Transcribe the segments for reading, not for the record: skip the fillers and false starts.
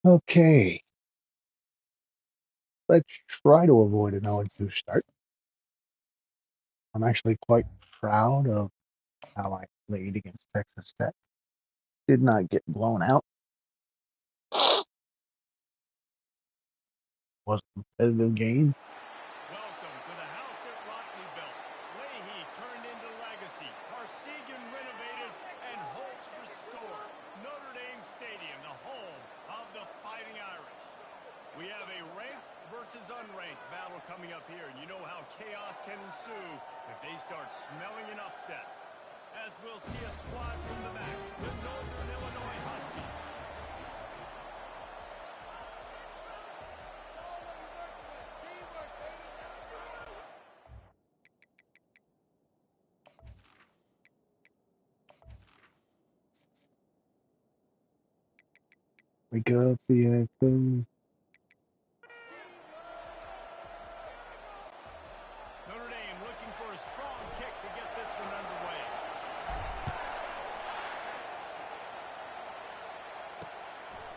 Okay, let's try to avoid an 0-2 start. I'm actually quite proud of how I played against Texas Tech. Did not get blown out. Was a competitive game. Welcome to the house that Rockney built. Leahy turned into legacy. Parsegan renovated and Holtz restored. Notre Dame Stadium, the home of the Fighting Irish. We have a ranked versus unranked battle coming up here, and you know how chaos can ensue if they start smelling an upset. As we'll see a squad from the back, the Northern Illinois Huskies. Wake up the echo. Notre Dame looking for a strong kick to get this one underway.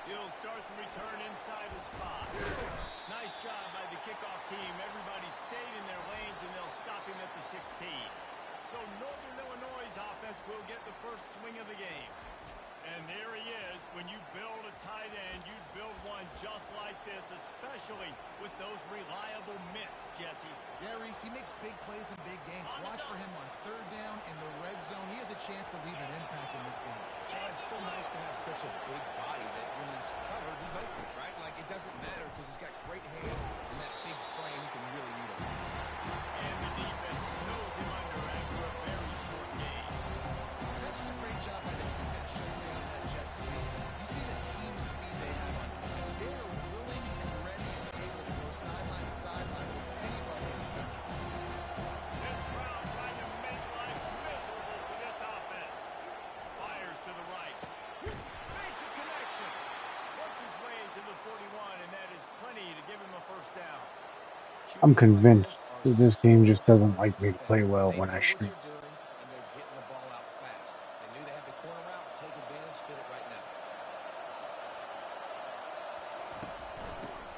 He'll start the return inside the spot. Nice job by the kickoff team. Everybody stayed in their lanes, and they'll stop him at the 16. So Northern Illinois' offense will get the first swing of the game. And there he is. When you build a tight end, you'd build one just like this, especially with those reliable mitts, Jesse. Yeah, Reese, he makes big plays in big games. Watch for him on third down in the red zone. He has a chance to leave an impact in this game. Oh, it's so nice to have such a big body that when he's covered, he's open, right? Like, it doesn't matter because he's got great hands and that big frame he can really utilize. And the defense snows him under after a very short game. That's just a great job by the defense showing on that jet sweep. You see the team speed they have on defense. They are willing and ready and able to go sideline to sideline with anybody in the country. This crowd trying to make life miserable for this offense. Fires to the right. Makes a connection. Works his way to the 41, and that is plenty to give him a first down. I'm QBs like convinced this are that this so game just doesn't hard to like me to defend. play well They when I know what stream. they're doing, and they're getting the ball out fast. They knew they had the corner out. Take advantage. Hit it right now.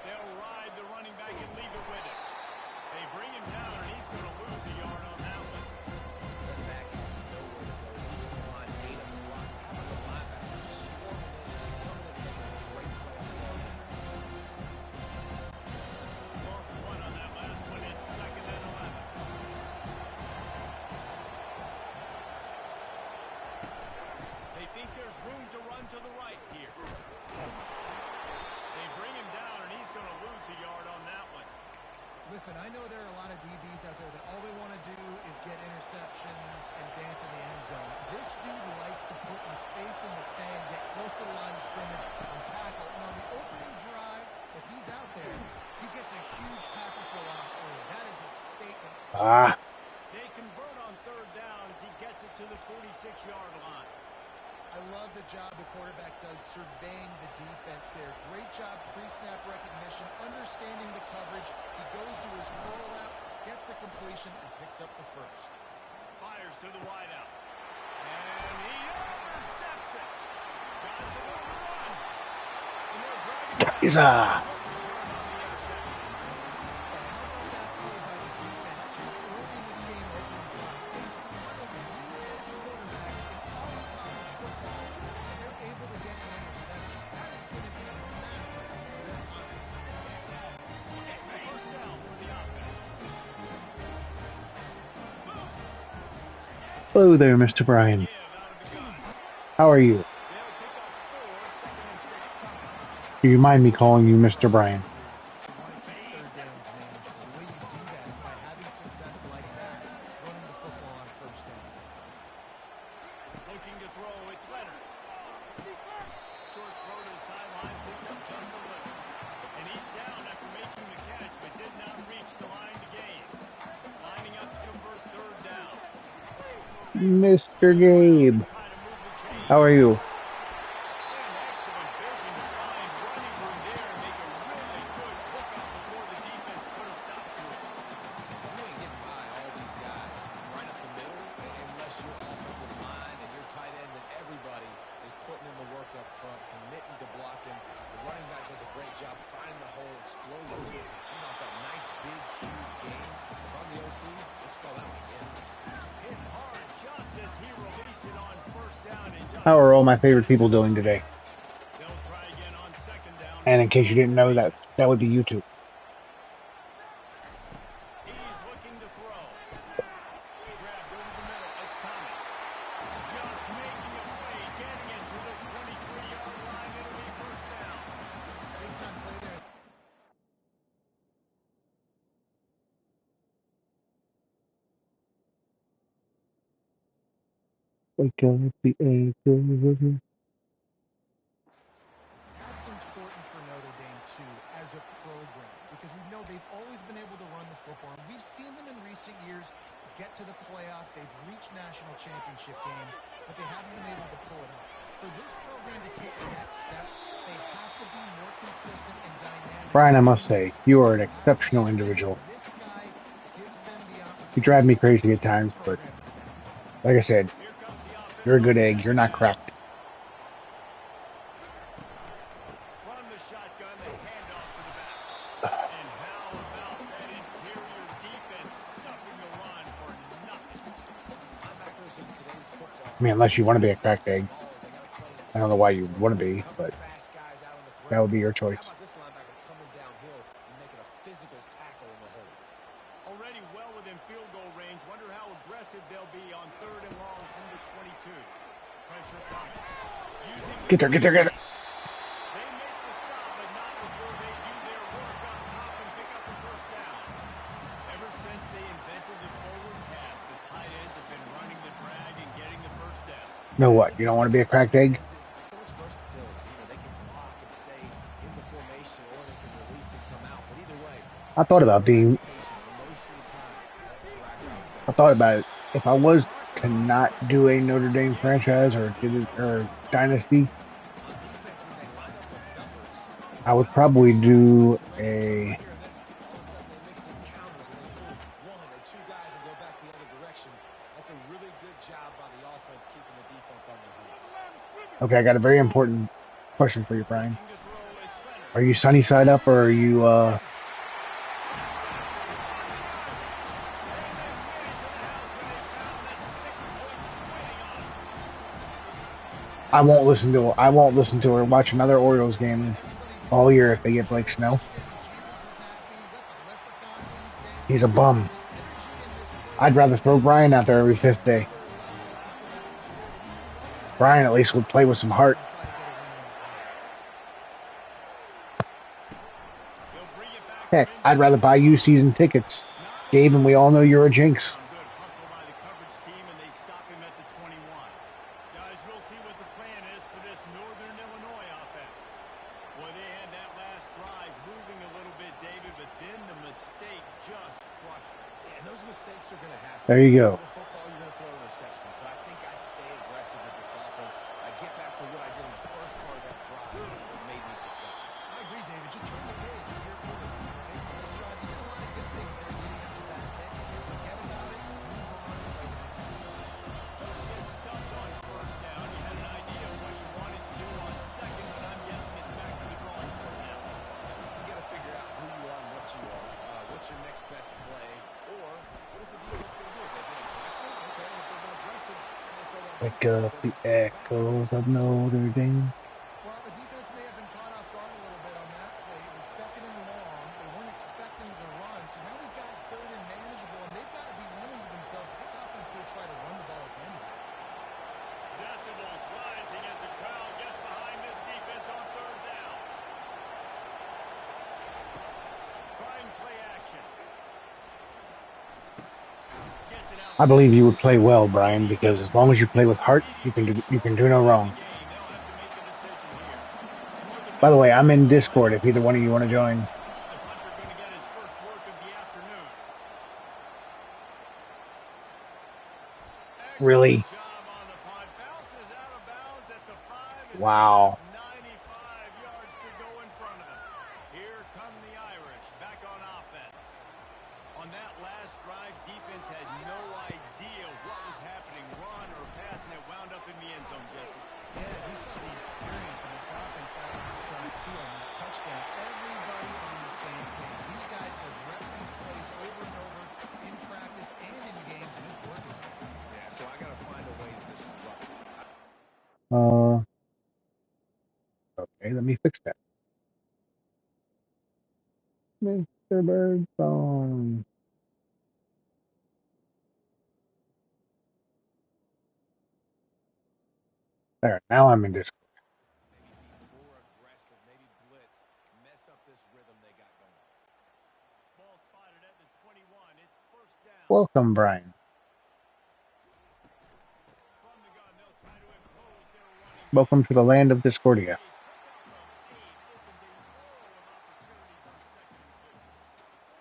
They'll ride the running back and leave it with him. They bring him down, and he's going to lose a yard on that one. That back has nowhere to go. Defensive line ate up the blocks. How about the linebackers swarming in, coming in and making a great play on the ball? Lost one on that last one. It's 2nd and 11. They think there's room to run to the right here. They bring him down, and he's going to lose a yard on that one. Listen, I know there are a lot of DBs out there that all they want to do is get interceptions and dance in the end zone. This dude likes to put his face in the fan, get close to the line of scrimmage, and tackle. And on the opening drive that he's out there, he gets a huge tackle for loss early. That is a statement. Ah, They convert on 3rd down as he gets it to the 46-yard line. I love the job the quarterback does surveying the defense there. Great job pre-snap recognition, understanding the coverage. He goes to his curl route, gets the completion, and picks up the first. Fires to the wideout. And he intercepts it. Got some room to run. And they're driving back. guys, Good return on the interception. And how about that play by the defense here? Early in this game, opening drive, facing one of the best quarterbacks in all of college football, and they're able to get an interception. That is going to be massive for their confidence in this game. First down for the offense. hello there, Mr. Bryan. Give out of the gun. How are you? They'll pick up 4, 2nd and 6 coming. Do you mind me calling you Mr. Bryan? To want to keep third downs manageable. The way you do that is by having success like that, running the football on first down. Looking to throw. It's Leonard. Short throw to the sideline. Picks up just a little. And he's down after making the catch, but did not reach the line to gain. Lining up to convert 3rd down. Mr. Gabe, Try to move the chain. how are you? And excellent vision to find running room there and make a really good hookup before the defense put a stop to it. You ain't getting by all these guys right up the middle unless your offensive line and your tight ends and everybody is putting in the work up front, committing to blocking. The running back How are all my favorite people doing today? They'll try again on second down. And in case you didn't know, that would be YouTube. He's looking to throw. Grabbed over the middle. It's Thomas. Just making a play, getting it to the 23-yard line. It'll be first down. Big time play there. Wake up the echo. That's important for Notre Dame, too, as a program, because we know they've always been able to run the football. And we've seen them in recent years get to the playoff. They've reached national championship games, but they haven't been able to pull it off. For this program to take the next step, they have to be more consistent and dynamic. Brian, I must say, you are an exceptional individual. This guy gives them the You drive me opportunity crazy at to take times, the but program to the next level. like I said, Here comes the offense. you're a good egg. You're not cracked. From the shotgun, the handoff to the back. And how about that interior defense stuffing the run for nothing? Linebackers in today's football. I mean, unless you want to be a cracked egg. They gotta play in I don't know why you would want to be, cover but fast guys out on the that would be your perimeter. choice. How about this linebacker coming downhill and making a physical tackle in the hole? Already well within field goal range. Wonder how aggressive they'll be on third and long from the 22. Pressure coming. Get there, get there, get there. They make the stop, but not before they do their work up top and pick up the first down. Ever since they invented the forward pass, the tight ends have been running the drag and getting the first down. Know what? You don't want to be a cracked egg? So much versatility. They can block and stay in the formation, or they can release and come out. But either way, I thought about being. most of the time, that drag route's I thought about it. If I was to not do a Notre Dame franchise or dynasty, I would probably do a. Okay, I got a very important question for you, Brian. Are you sunny side up or are you I won't listen to or watch another Orioles game all year if they get Blake Snow. He's a bum. I'd rather throw Brian out there every fifth day. Brian at least would play with some heart. Heck, I'd rather buy you season tickets. Gabe, and we all know you're a jinx. Good hustle by the coverage team, and they stop him at the 21. Guys, we'll see what the plan is for this Northern Illinois offense. Boy, they had that last drive moving a little bit, David, but then the mistake just crushed them. Yeah, and those mistakes are going to happen. There you go. In football, you're going to throw interceptions, but I think I stay aggressive with this offense. I get back to what I did in the first part of that drive that made me successful. I agree, David. Just turn the page. If you're this drive, you did a lot of good things there leading up to that pick. Forget about it. Move on. Play the next one. So you get stuffed on first down. You had an idea of what you wanted to do on second, but I'm guessing it's back to the drawing board now. You got to figure out who you are and what you are. What's your next best play? Or what is the defense going to do? They've been aggressive. Okay, if they've been aggressive, they'll throw that Wake ball. up the echoes of Notre Dame. Well, the defense may have been caught off guard a little bit on that play. It was second and long. They weren't expecting the run. So now we've got third and manageable, and they've got to be wondering to themselves, this offense going to try to run the ball again. Decibels rising as the crowd gets behind this defense on third down. Prime play action. Gets it out. I believe you would play well, Brian, because as long as you play with heart, you can do no wrong. They'll have to make a decision here. By the way, I'm in Discord if either one of you want to join. The punter going to get his first work of the afternoon. Really? Job on the punt. Bounces out of bounds at the 5. Wow. 95 yards to go in front of them. Here come the Irish back on offense. On that last drive, defense had no idea what was happening, run or pass, and it wound up in the end zone, Jesse. Yeah, we saw the experience in this offense that last drive, too, on that touchdown. Everybody on the same page. These guys have referenced plays over and over in practice and in games, and it's working. Yeah, so I got to find a way to disrupt it. Okay, let me fix that. Mr. Birdsong. There, now I'm in Discord. Maybe be more aggressive, maybe blitz, mess up this rhythm they got going. Ball spotted at the 21. It's first down. Welcome, Brian. From the gun, they'll try to impose their running game. Welcome to the land of Discordia. A pickup of 8 opens a world of opportunities on second and 2.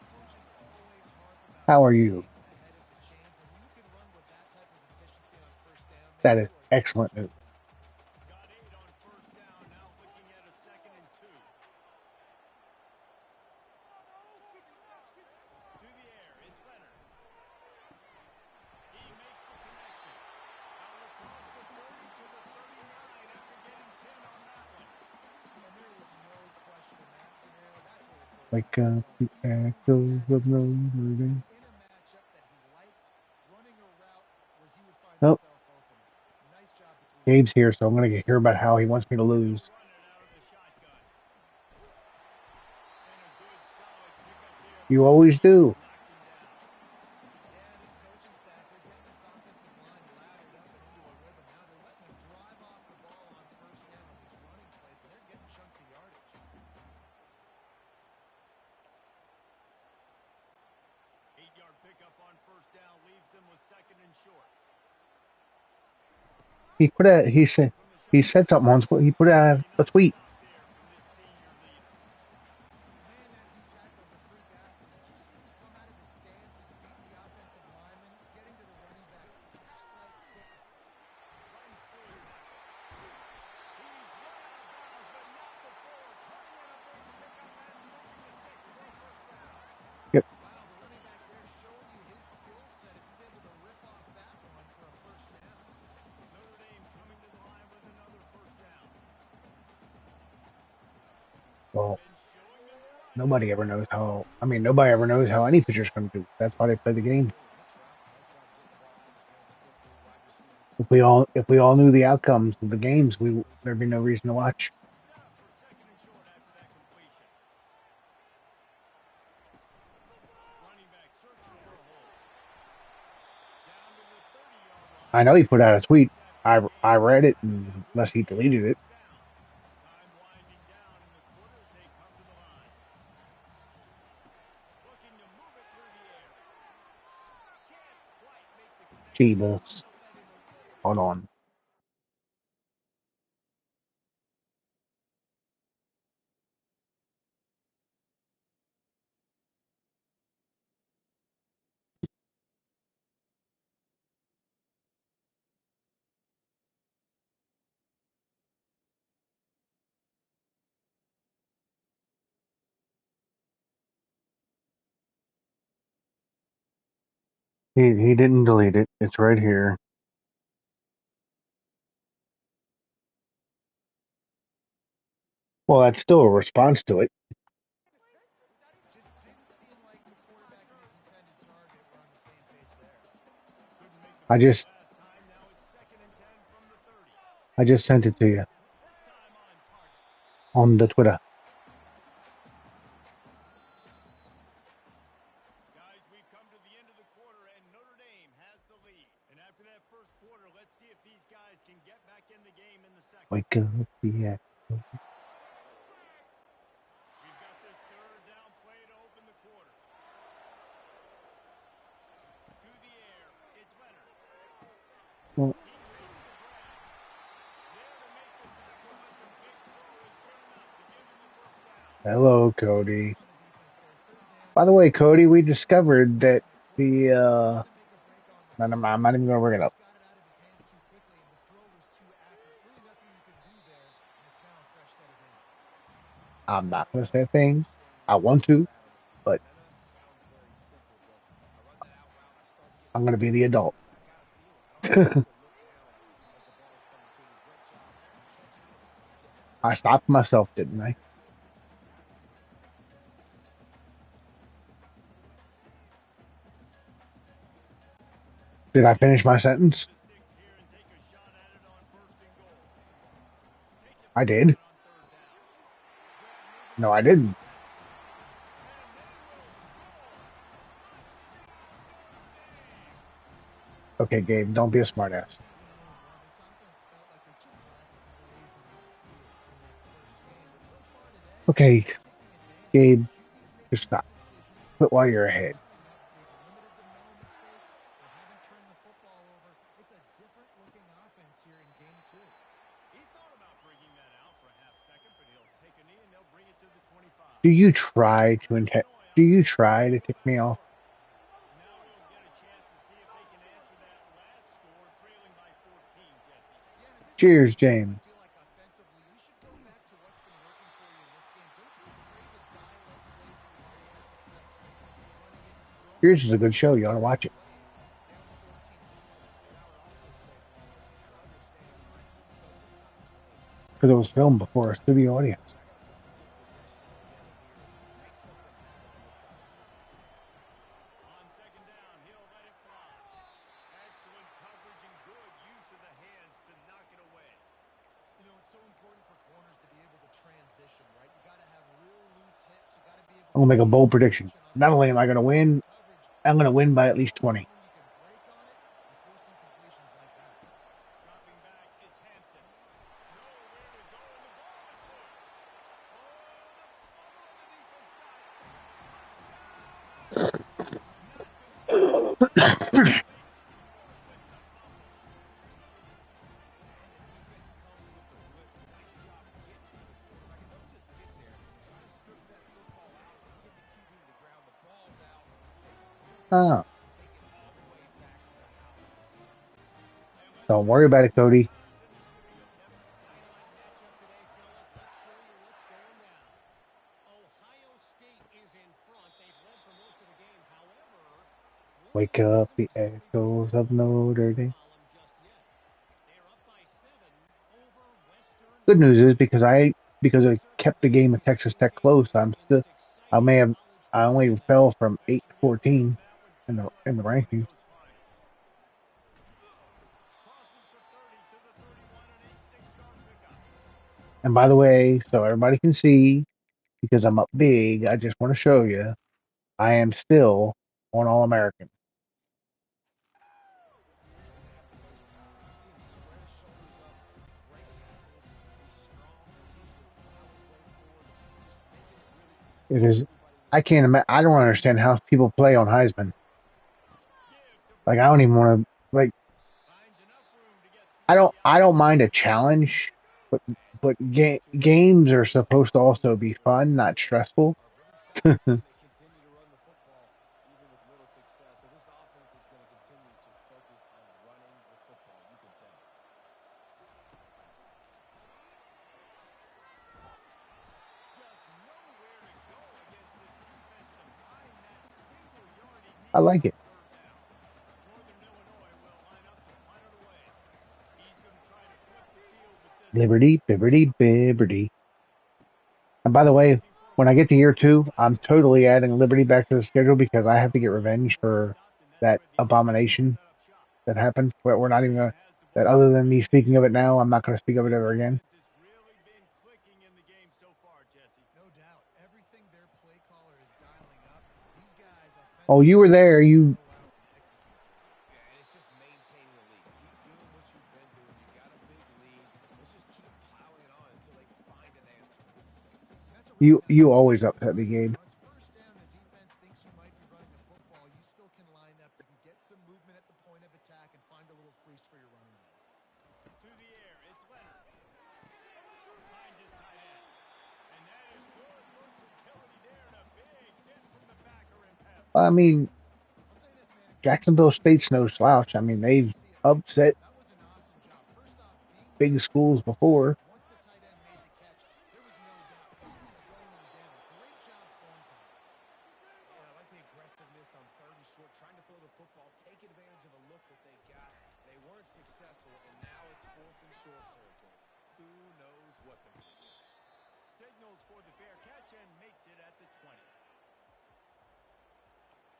Coaches always harp about How are staying you? ahead of the chains, and when you can run with that type of efficiency on first down, man, That is you are excellent dangerous. news. Got 8 on first down. Now looking at a second and 2. To the air. It's Leonard. He makes the connection. Out across the 30 to the 39 after getting 10 on that one. And there was no question in that scenario. That's where the Wake quarterback was up going. the He knew echoes exactly of where he Notre was going Dame. in a matchup that he liked, running a route where he would find Nope. himself open. Nice job between the Gabe's lines. here, so I'm going to hear about how he wants me to lose. They'll run it out of the shotgun. And a good solid pickup there You by always Purdue. do. Knocks him down. Yeah, and this coaching staff, they're getting this offensive line laddered up and into a rhythm. Now they're letting them drive off the ball on first down on these running plays, and they're getting chunks of yardage. 8-yard pickup on first down leaves them with second and short. He put a he said something on he put out a tweet. Stop there from this senior leader. Man, that D tackle's a freak athlete. Did you see him come out of his stance and beat the offensive lineman, getting to the running back, cat-like quickness? Runs through a tackle. He's run out of bounds, but not before. Turning in a big pickup and moving the sticks for a first down. Yep. Wow, the running back there showing you his skill set as he's able to rip off that one for a first down. Notre Dame coming to the line with another first down. Well, And showing them the run nobody here. ever knows how. I mean, nobody ever knows how any pitcher's going to do. That's why they play the game. If we all knew the outcomes of the games, there'd be no reason to watch. Set up for second and short after that completion. Running back searching for a hole. Down to the 30-yard line. I know he put out a Looking to tweet. keep that for a gain I of read 8 it after that unless he quick gain of deleted it. first down. Time winding down in the quarter as they come to the line. Looking to move it through the air. Can't quite make the connection there on Cheebles. the play. Hold on. He didn't delete it. It's right here. Well, that's still a response to it. Just didn't seem like the quarterback and his intended target were on the same page there. Couldn't make the I play just last time. Now it's second and 10 from the 30. sent it to you This time on target. on the Twitter. Guys, we've come to the end of the quarter, and Notre Dame has the lead. And after that first quarter, let's see if these guys can get back in the game in the second. Wake up the echoes. We've got this third down play to open the quarter. To the air, it's Leonard. Well, He makes the grab. There to make the tackle, but the big throw is good enough to give him the first down. hello, Nice Cody. job on the defense there. Third down, By the get way, the ball Cody, out we of his hands discovered too that quickly. the Trying to make a break on the play. I'm not even going to bring it up. Just got it out of his hands too quickly, and the throw was too accurate. Really nothing you could do there, and it's now a fresh set of downs. I'm not going to say a thing. I want to, but I'm going to be the adult. I stopped myself, didn't I? Did I finish my sentence? The sticks here and take a shot at it on first and goal. Takes it I from the did. gun on third down. No, I didn't. Okay, Gabe, don't be a smartass. Okay, Gabe, just stop. Quit while you're ahead. Do you try to Do you try to tick me off? Cheers, James. Yours is a good show. You ought to watch it because it was filmed before a studio audience. I'm gonna make a bold prediction. Not only am I gonna win, I'm gonna win by at least 20. Oh, don't worry about it, Cody. Wake up the echoes of Notre Dame. Good news is because I kept the game of Texas Tech close. I may have I only fell from 8 to 14 in the rankings. And by the way, so everybody can see, because I'm up big, I just want to show you I am still on All American. It is. I can't imagine. I don't understand how people play on Heisman. Like I don't even want to. Like I don't mind a challenge, but games are supposed to also be fun, not stressful. I like it. Liberty, Liberty, Liberty. And by the way, when I get to year 2, I'm totally adding Liberty back to the schedule because I have to get revenge for that abomination that happened. We're not even gonna, that other than me speaking of it now, I'm not going to speak of it ever again. Oh, you were there. You you always upset me, Gabe. I mean, Jacksonville State's no slouch. I mean, they've upset big schools before.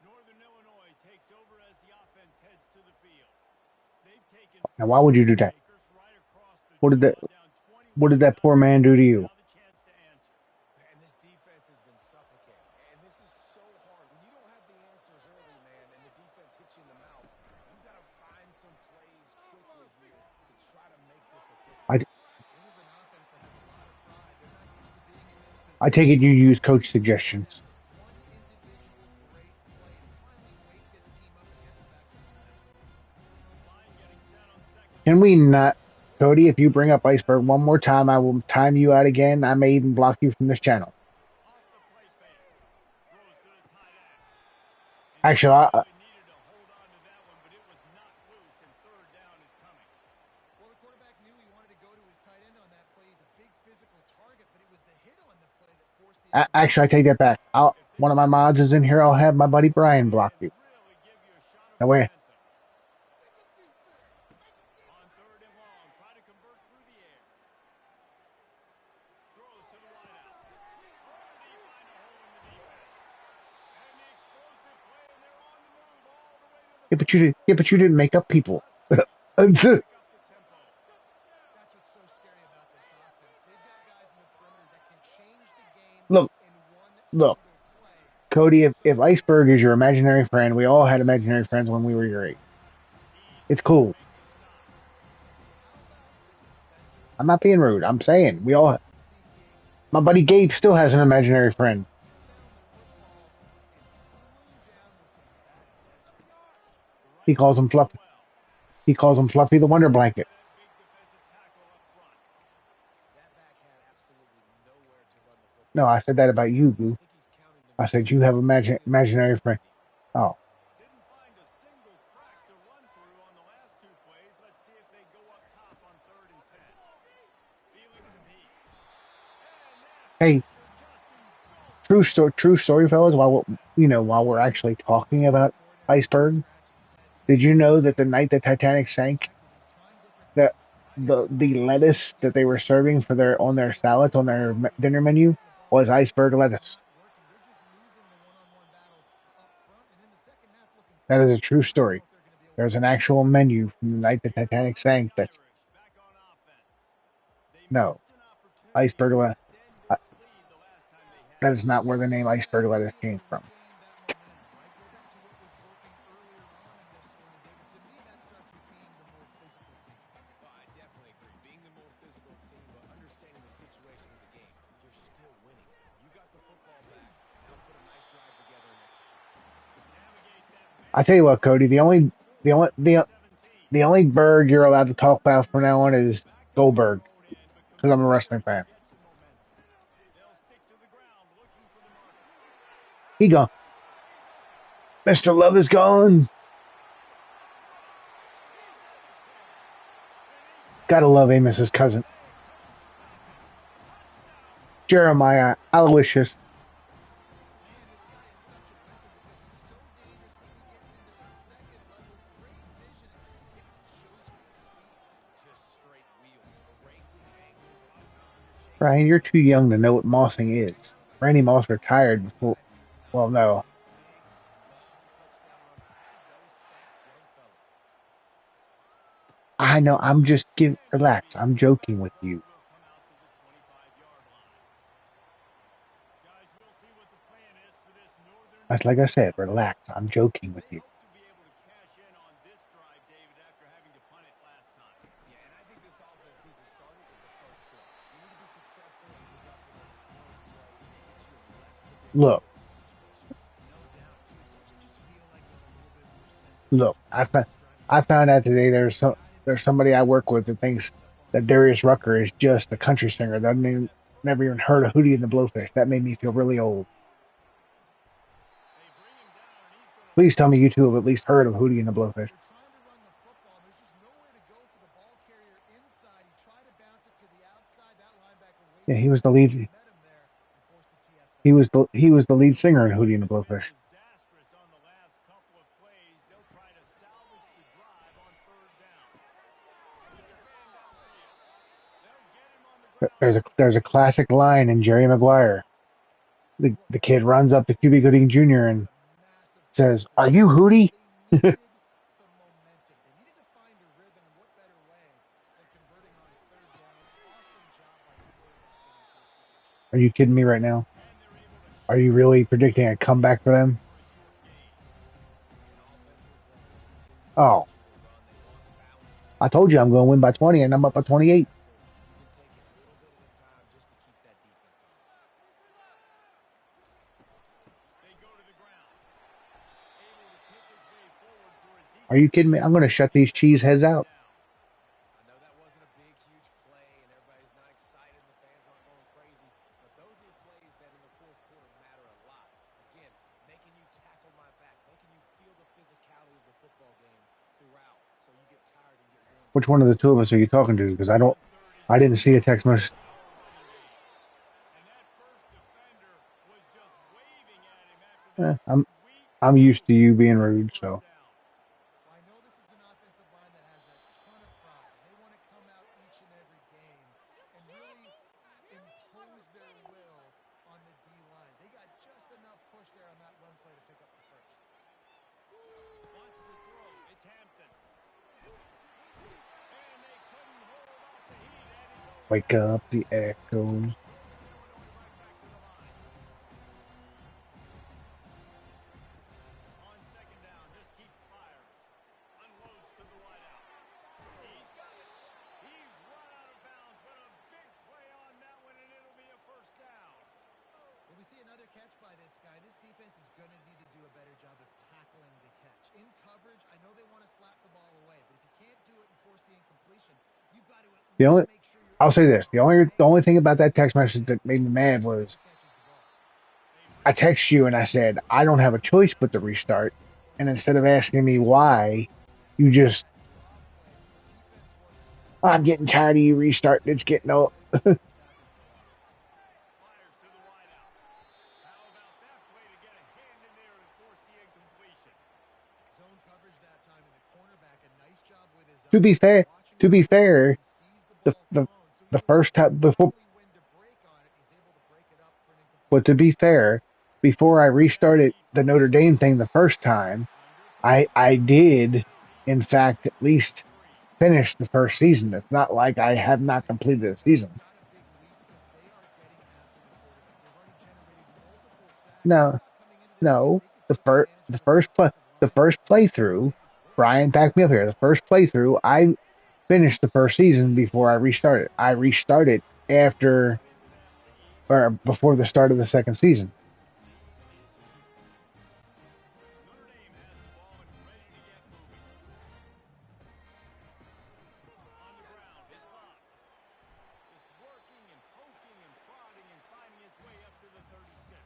Northern Illinois takes over as the offense heads to the field. They've taken Now, why would you do that? right across the What did that jaw, down What 21 did to that poor nothing. man do to you? Now the chance to answer. hit you in the mouth. You got to find some plays quickly here to try to make this a football. I, This is an offense that has a lot of pride. They're not used to being in this I take it position. you use coach suggestions. One individual great play to finally wake this team up and get them back some momentum. Line getting set on second. Can we not, Cody? If you bring up Iceberg one more time, I will time you out again. I may even block you from this channel. Off the play fake. Throws to the tight end. And he Actually, really needed to hold on to that one, but it was not loose, and third down is coming. Well, the quarterback knew he wanted to go to his tight end on that play. He's a big physical target, but it was the hit on the play that forced the actually, I incompletion. take that back. One of my mods is in here. I'll have my buddy Brian block you. Really give you a shot of That way, momentum. On third and long, try to convert through the air. Throws to the wideout. Where do you find a hole in the defense? And the explosive play, and they're on the move all the way to the 40. yeah, but you didn't make up people. Huskies trying to pick up the tempo. That's what's so scary about this offense. They've got guys in the perimeter that can change the game Look, in one look, single play. Cody. If Iceberg is your imaginary friend, we all had imaginary friends when we were your age. It's Easy to cool. make the stop. I'm not being rude. I'm saying we all. Seeking My buddy Gabe still has an imaginary friend. He calls him Fluffy. He calls him Fluffy the Wonder Blanket. That big defensive tackle up front. That back had absolutely nowhere to run the football. No, I said that about you, Boo. I think he's counting them I said you down. have imaginary friend. Oh, Didn't find a single crack to run through on the last two plays. Let's see if they go up top on third and 10. Feeling some heat. And that hey, pressure just engulfed. true story, fellas. While we're actually talking about Iceberg, did you know that the night the Titanic sank, that the lettuce that they were serving for their on their salads on their dinner menu was iceberg lettuce? That is a true story. There's an actual menu from the night the Titanic sank. That's Irish back on offense. They no missed an opportunity iceberg to lettuce. extend this lead the last time they had That it. is not where the name iceberg lettuce came from. Well, I definitely agree. Being the more physical team, but understanding the situation of the game, you're still winning. You got the football back. Now put a nice drive together and execute. Navigate that I tell you man what, Cody, the only the to 17. the only bird you're allowed to talk about from now on is Back on the Goldberg road in, but because I'm a completed wrestling fan. to get some momentum. They'll stick to the ground looking for the marker. He gone. Mr. Love is gone. Gotta love Amos's cousin. Jeremiah Aloysius. Just straight wheels, racing angles, a lot of times when you're chasing Brian, you're too young to know what mossing is. Randy Moss retired before. Well, no. big, long touchdown run. Pad those stats, young fella. I know. I'm just giving. Relax. I'm joking with you. Will come out to the 25-yard line. Guys, we'll see what the plan is for this Northern That's like I said. Illinois Relax. offense. I'm joking with They you. hope to be able to cash in on this drive, David, after having to punt it last time. Yeah, and I think this offense needs to start it with the first play. You need to be successful and productive on that first play to get you in less predictable Look, situations. No doubt, too. Don't you just feel like there's a little bit more sense of look. urgency with this drive? I Just found out today got it there's done. somebody I work with that thinks that Darius Rucker is just a country singer. That never even heard of Hootie and the Blowfish. That made me feel really old. They bring him down, and he's going to Please tell lose me it. you two have at least heard of Hootie and the Blowfish. They're trying to run the football, and there's just nowhere to go for the ball carrier inside. He tried to bounce it to the outside. That linebacker way Yeah, too he was the fast, lead. met him there, and forced the TFL. He was the lead singer in Hootie and the Has been Blowfish. disastrous on the last couple of plays. They'll try to salvage the drive on third down. Quick man downfield. They'll get him on the ground at the There's a 30. classic line in Jerry Maguire. The kid runs up to Cuba Gooding Jr. That was and a massive play says, for "Are this you offense. Hootie?" They needed some momentum. They needed to find a rhythm, and what better way than converting on third down? Awesome job by the quarterback in that first possession. Are you kidding me right now? And they're able to Are you shore up really the predicting a defensive comeback for secondary them? for a short gain. An offense as well Oh, I told you I'm going to win by 20, and I'm up by 28. They go to the ground. Able to pick his way forward for a Are you decent kidding me? I'm going to shut these cheese heads out. down. I know that wasn't a big, huge play, and everybody's not excited, and the fans aren't going crazy, but those are the plays that in the fourth quarter matter a lot. Again, making you tackle my back, making you feel the physicality of the football game throughout, so you get tired and get worn Which down. one of the two of us are you talking to? Because On third and I didn't short, see a text message. our running game. And that first defender was just waving at him after that Eh, I'm sweet I'm used to close you play being for the rude, first so down. Well, I know this is an offensive line that has a ton of pride. They want to come out each and every game and really impose their will on the D line. They got just enough push there on that run play to pick up the first. Wants to throw. It's Hampton. And they couldn't hold off the heat, and he goes wake down. up the echoes. Northern Illinois right back to the line. On second down, just keeps firing. Unloads to the wideout. He's got it. He's run out of bounds, but a big play on that one, and it'll be a first down. Well, we see another catch by this guy. This defense is going to need to do a better job of tackling the catch. In coverage, I know they want to slap the ball away, but if you can't do it and force the incompletion, you've got to at The least only make sure you're I'll in say this: coverage, okay? the only thing about that text message that made me mad Who was catches the ball? I text you and I said I don't have a choice but to restart, and instead of asking me why, you just That draw play, the defense wasn't I'm getting tired of you restarting. It's getting old. able to tackle him twice. Fires to the wideout. How about that play to get a hand in there and force the incompletion? Zone coverage that time, and the cornerback, a nice job with his to be eyes, fair, watching to the be field, fair, and sees the the ball the thrown, so he the knows first time before, exactly when to break on it. He's able to break it up for an but incomplete to be pass. fair, before I Set restarted deep the for Notre this Dame one. thing the first time, Under I pressure. did He's in got fact at gain of least 3. finish the first season. It's not like I have not completed a But season. they've got a big lead because they are getting after the quarterback. They've already generated multiple sacks, and I No, thought coming into this game no, they could take advantage of the this offensive line. first But the playthrough, way it has worked, Brian backed me up here. The first playthrough, I finished the first season before I restarted. I restarted after Cut into that lead. or before the start of the second season. Notre Dame has the ball and ready to get moving. On the ground, it's Bob. Just working and poking and prodding and finding his way up to the 36.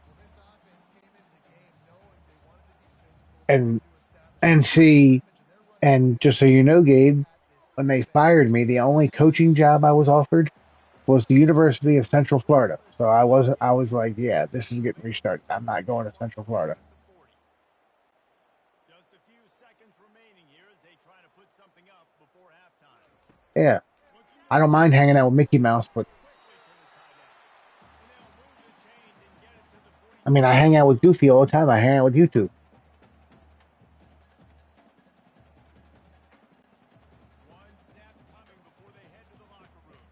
well, this offense came into the game knowing they wanted to be physical, they And wanted to establish and line of see, scrimmage, and they're running and very just so you know, aggressively Gabe, at this when they defensive fired me, line. the only coaching job I was offered was the University of Central Florida. So I was like, yeah, this is getting restarted. I'm not going to Central Florida. At the 40. Just a few seconds remaining here as they try to put something up before halftime. Yeah, Looking to I don't throw. mind hanging out with Mickey Mouse, but Quickly to the tight end. And they'll move the chains and get it to the I mean, I 47. hang out with Goofy all the time. I hang out with YouTube. One snap coming before they head to the locker room.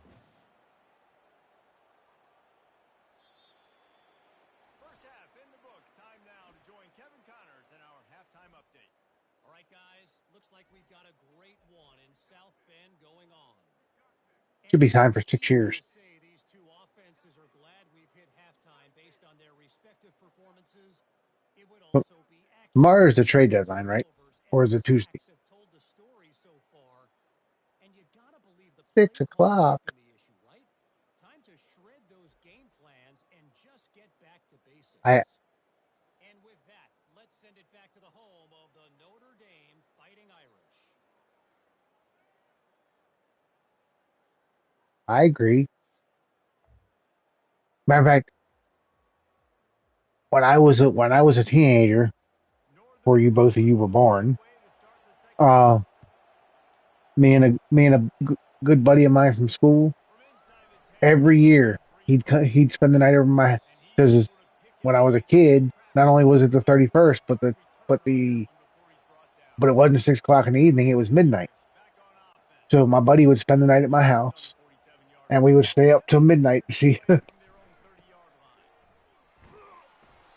First half in the books. Time now to join Kevin Connors in our halftime update. All right, guys, looks like we've got a great one in South Bend going on. And Should be it would time for be 6 easy years. to say these two offenses are glad we've hit halftime based on their respective performances. It would But also be accurate to tomorrow is the say trade the deadline, right? turnovers and Or the is it Tuesday? sacks have told the story so far. And you gotta believe the Six play calling has o'clock. been the issue, right? Time to shred those game plans and just get back to I basics. And with that, let's send it back to the home of the Notre Dame Fighting Irish. I agree. Matter of fact, when I was a teenager, before Northern you both of you were on their born, way to start the second uh, half. me and good buddy of mine from school, From inside the 10, every they'll run year a break play. he'd spend the night over my And he's because able to pick his when I was a way through the kid, not traffic only was it the and picks 31st, off a but returner on that one before he's brought down. it wasn't 6 o'clock in the evening; it was midnight. Irish back on offense. So my buddy would spend the night at my This is on house, the 47-yard and we line. would stay up till midnight to see. Away from their own 30-yard line.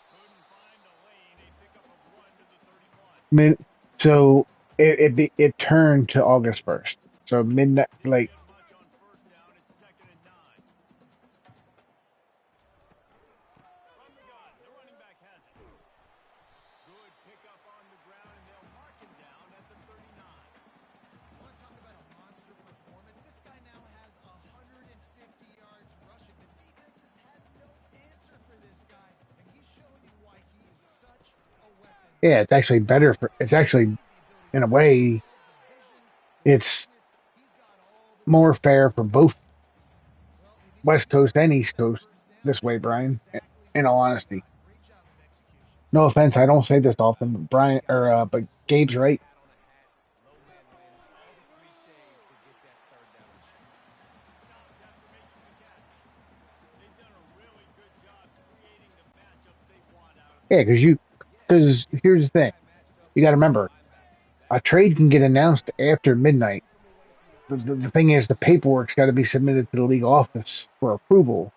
Couldn't find the lane. They pick up a run to the 31. Mid, so it turned to August 1st. So midnight, like Get much on first down. It's second and 9. From the gun, the running back has it. Good pickup on the ground, and they'll mark him down at the 39. You want to talk about a monster performance? This guy now has 150 yards rushing. The defense has had no answer for this guy, and he's showing you why he is such a weapon. yeah, it's actually better for. It's actually The ability in a to read the way, field, the vision, the it's quickness. He's got all the more tools. fair for both Well, they needed West to get Coast and that East Coast first down. this way, That's Brian. exactly In what all they've honesty, done. Great job of execution. no offense, I don't say this often, but Brian or but Gabe's right. Hat on a hat, low man wins, all the cliches to get that third down and short. Stopped after making the catch. They've done a really good job creating the matchups they want out of Yeah, this game. because here's the thing, you got to remember a trade can get announced after midnight. The thing is, the paperwork's got to be submitted to the league office for approval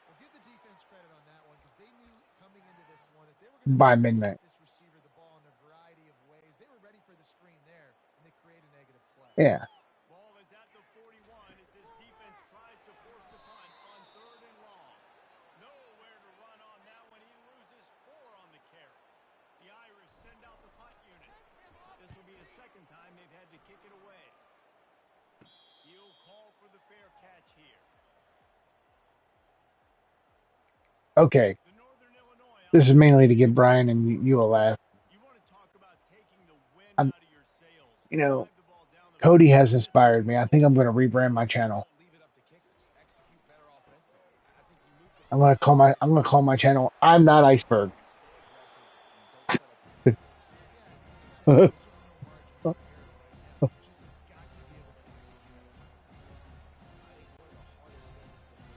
Well, give the defense credit on that one because they knew coming into this one that they were going to by try to get midnight. this receiver the ball in a variety of ways. They were ready for the screen there, and they create a negative play. Yeah. Ball is at the 41 as his defense tries to force the punt on third and long. Nowhere to run on that one. He loses 4 on the carry. The Irish send out the punt unit. This will be the second time they've had to kick it away. He'll call for the fair catch here. Okay. The Northern Illinois This is offense mainly to is give ready to Brian and go. you a laugh. You want to talk about taking the wind I'm, out of your sails. you know, Drive the ball down the Cody field. has This time inspired me. I they'll think I'm going to convert it. rebrand my channel. Don't leave it up to kickers. Execute better offensively. I think you move the ball faster, I'm going to call my channel. I'm not Iceberg. stay aggressive, and don't settle for field goals. Yeah, because you got to think there's just no margin for error right now. You just have got to be able to execute on that. I think one of the hardest things to do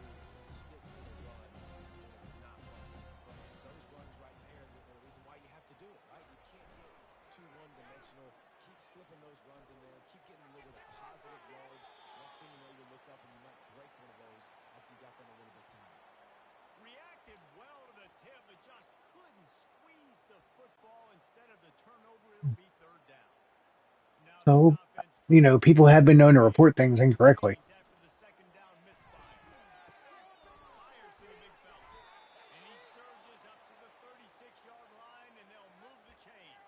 is stick to the run when it's not working. But it's those runs right there that are the reason why you have to do it, right? You can't get too one-dimensional. Keep slipping those runs in there. Keep getting a little bit of positive yards. Next thing you know, you look up and you might break one of those after you got them a little bit tired. Reacted well to the tip, but just couldn't squeeze the football. Instead of the turnover, it'll be third down. Now this So, offense tries to people have been convert known to on report third things and incorrectly. contains after the second down misfire. Fires to the big fella. And he surges up to the 36-yard line, and they'll move the chains.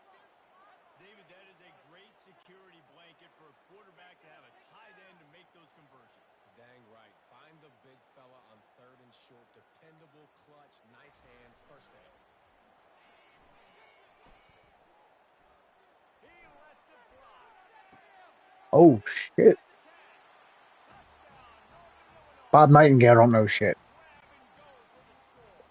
David, that is a great security blanket for a quarterback to have a tight end to make those conversions. Dang right. Find the big fella on third and short. Dependable, clutch, nice hands, first down. He lets it fly. Oh, shit. Inside the 10. Touchdown, Northern Bob Illinois. Nightingale don't know shit. Grab and go for the score.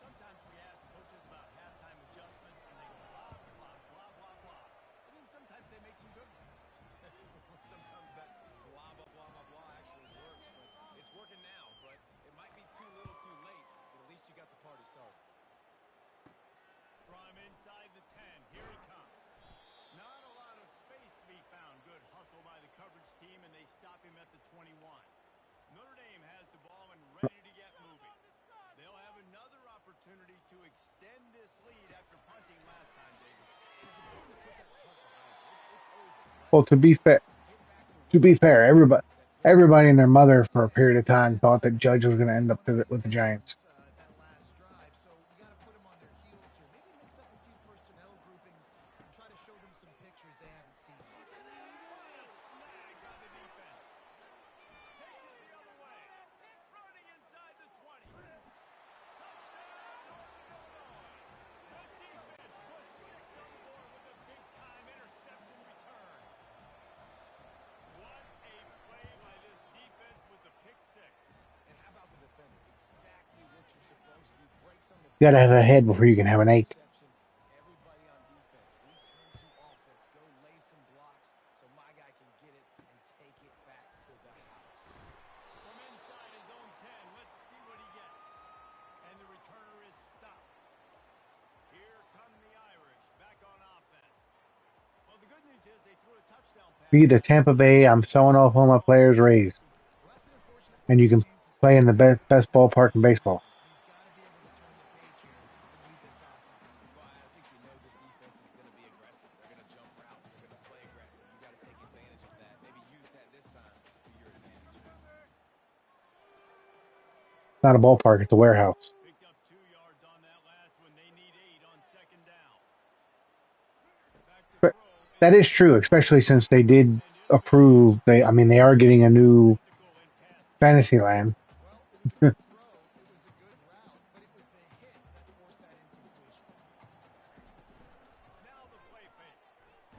Sometimes we ask coaches about halftime adjustments, and they go blah, blah, blah, blah, blah. And then sometimes they make some good ones. Sometimes that blah, blah, blah, blah, blah actually works, but it's working now. But it might be too little too late, but at least you got the party started. From inside the 10, here he comes. Not a lot of space to be found. Good hustle by the coverage team, and they stop him at the 21. Notre Dame has the ball and ready to get moving. They'll have another opportunity to extend this lead after punting last time, David. It's important to put that punt behind you. It's over. Well, Let it go. Get back to to winning be that fair, football game. That fourth everybody quarter and their is mother for a critical. period of time thought that Judge was going to end up with the Giants. That last drive, so you got to put them on their heels here. Maybe mix up a few personnel groupings and try to show them some pictures they haven't seen. What a snag by the defense. Takes it the other way. Running inside the 20. Touchdown, Northern Illinois. The defense puts 6 on the board with a big-time interception return. What a play by this defense with the pick 6. And how about the defender? Exactly what you're supposed to do. Breaks on the You got to have a football, head before you can gets have the an ache. interception. Everybody on defense, return to offense. Go lay some blocks so my guy can get it and take it back to the house. From inside his own 10, let's see what he gets. And the returner is stopped. Here come the Irish back on offense. Well, the good news is they threw a touchdown pass Be to the that Tampa tight Bay. end, I'm selling off all my Purdue players raised, Boilermakers. Well, that's an unfortunate and part you of the can game for play in the Purdue. best They've got ballpark to in win baseball. now, so you've got to be able to turn the page here and lead this offense. Well, I think you know this defense not a ballpark; it's a warehouse. Picked up 2 yards on that last one. They need 8 on second down. Back to But throw that is is true, especially since they did and it'll be approve. I mean, they are getting a new physical and pass fantasy land. Well, it was a good throw. It was a good route, but it was the hit that forced that incompletion. Now the play fake.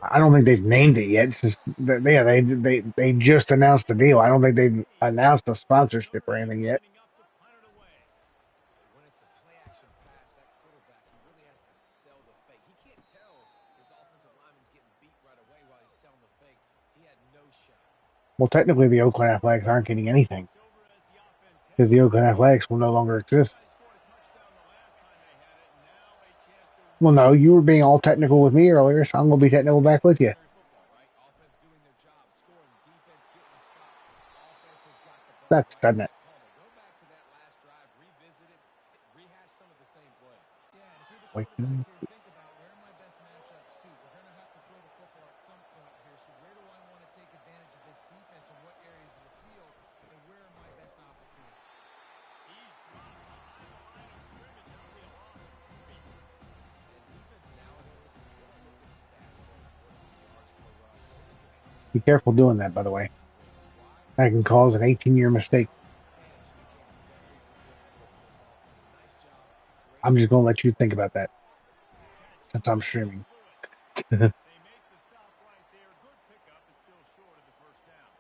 I don't think they've named it yet. It's just yeah, they just announced the deal. I don't think they've announced the sponsorship Notre or Dame anything yet. lining up to punt it away. When it's a play action pass, that quarterback, he really has to sell the fake. He can't tell his offensive lineman's getting beat right away while he's selling the fake. He had no shot. Well, technically, the Oakland Athletics aren't getting anything Takes over as the offense because heads the to Oakland throw. Athletics will no longer These exist. guys scored a touchdown the last time they had it, and now a chance to Well, no, you were being all technical with me earlier, so I'm going to be technical back with you. Ordinary football, right? Offense doing their job, scoring, defense getting a stop. Offense has got the ball Sucks, right doesn't it? back home. Go back to that last drive, revisit it, rehash some of the same plays. Yeah, and if you're the Wait, quarterback here, think about where are my best matchups too. We're going to have to throw the football at some point here. So where do I want to take advantage of this defense and what areas of the field and where are my best opportunities? He's dropped behind the line of scrimmage. That'll be a loss of 3. And defense nowadays, they don't look at stats of what is the yards per rush. They look at how many be careful doing that, by the way. That can cause an 18-year mistake. and it just became very predictable for this offense. Nice job, great I'm just going to let you execution. think about that Catch since I'm by Alex streaming. Lewis. They make the stop right there. Good pickup, but still short of the first down.